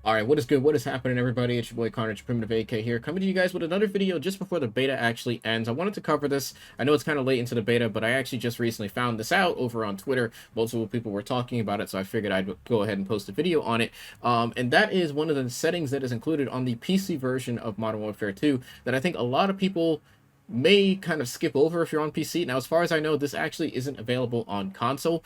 All right, what is good? What is happening, everybody? It's your boy Carnage, Primitive AK here, coming to you guys with another video just before the beta actually ends. I wanted to cover this. I know it's kind of late into the beta, but I actually just recently found this out over on Twitter. Multiple people were talking about it, so I figured I'd go ahead and post a video on it. And that is one of the settings that is included on the PC version of Modern Warfare 2 that I think a lot of people may kind of skip over if you're on PC. Now, as far as I know, this actually isn't available on console.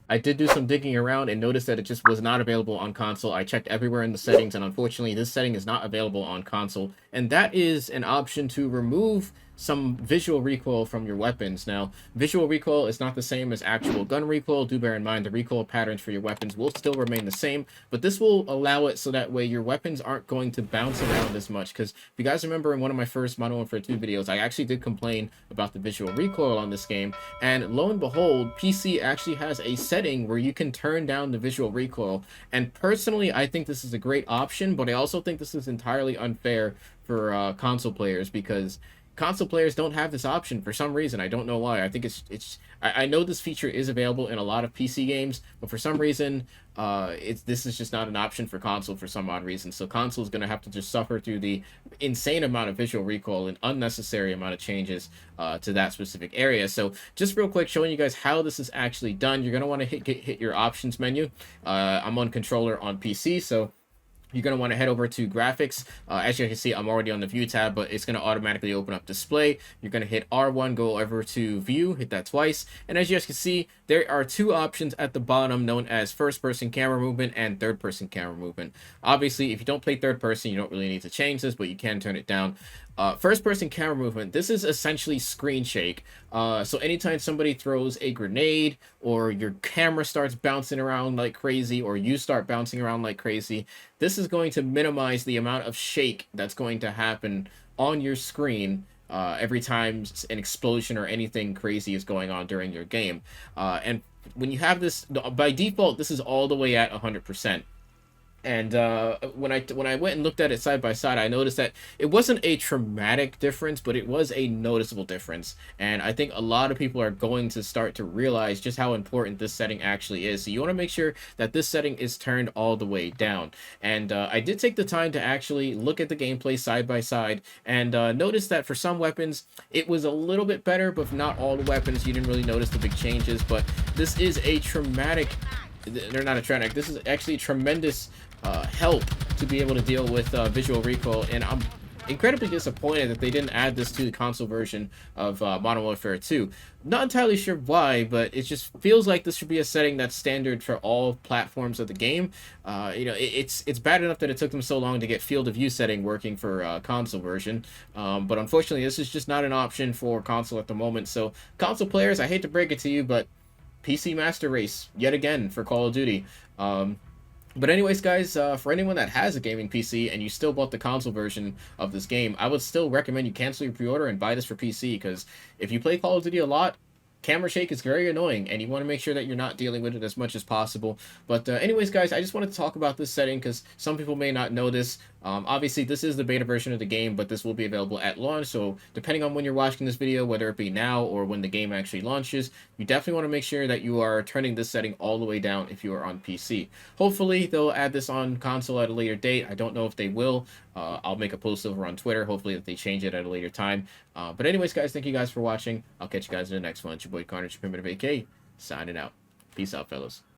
I did do some digging around and noticed that it just was not available on console. I checked everywhere in the settings, and unfortunately, this setting is not available on console. And that is an option to remove some visual recoil from your weapons. Now, visual recoil is not the same as actual gun recoil. Do bear in mind the recoil patterns for your weapons will still remain the same, but this will allow it so that way your weapons aren't going to bounce around as much. Because if you guys remember in one of my first Modern Warfare 2 videos, I actually did complain about the visual recoil on this game, and lo and behold, PC actually has a setting where you can turn down the visual recoil. And personally, I think this is a great option, but I also think this is entirely unfair for console players, because console players don't have this option for some reason. I don't know why. I think I know this feature is available in a lot of PC games, but for some reason, this is just not an option for console for some odd reason. So console is going to have to just suffer through the insane amount of visual recoil and unnecessary amount of changes to that specific area. So just real quick, showing you guys how this is actually done. You're going to want to hit your options menu. I'm on controller on PC, so you're going to want to head over to graphics. As you can see, I'm already on the view tab, but it's going to automatically open up display. You're going to hit R1, go over to view, hit that twice. And as you guys can see, there are two options at the bottom known as first person camera movement and third person camera movement. Obviously, if you don't play third person, you don't really need to change this, but you can turn it down. First person camera movement, this is essentially screen shake. So anytime somebody throws a grenade, or your camera starts bouncing around like crazy, or you start bouncing around like crazy, this is going to minimize the amount of shake that's going to happen on your screen every time an explosion or anything crazy is going on during your game. And when you have this, by default, this is all the way at 100%. And when I went and looked at it side by side, I noticed that it wasn't a traumatic difference, but it was a noticeable difference. And I think a lot of people are going to start to realize just how important this setting actually is. So you want to make sure that this setting is turned all the way down. And I did take the time to actually look at the gameplay side by side, and notice that for some weapons, it was a little bit better, but for not all the weapons, you didn't really notice the big changes. But this is a traumatic... They're not a traumatic. This is actually tremendous help to be able to deal with visual recoil, and I'm incredibly disappointed that they didn't add this to the console version of Modern Warfare 2. Not entirely sure why, but it just feels like this should be a setting that's standard for all platforms of the game. It's bad enough that it took them so long to get field of view setting working for console version, but unfortunately this is just not an option for console at the moment. So console players, I hate to break it to you, but PC Master Race yet again for Call of Duty. But anyways, guys, for anyone that has a gaming PC and you still bought the console version of this game, I would still recommend you cancel your pre-order and buy this for PC, because if you play Call of Duty a lot, camera shake is very annoying, and you want to make sure that you're not dealing with it as much as possible. But anyways, guys, I just wanted to talk about this setting because some people may not know this. Obviously, this is the beta version of the game, but this will be available at launch. So depending on when you're watching this video, whether it be now or when the game actually launches, you definitely want to make sure that you are turning this setting all the way down if you are on PC. Hopefully, they'll add this on console at a later date. I don't know if they will. I'll make a post over on Twitter, hopefully that they change it at a later time. But anyways, guys, thank you guys for watching. I'll catch you guys in the next one. It's your boy Carnage, Primitive AK, signing out. Peace out, fellas.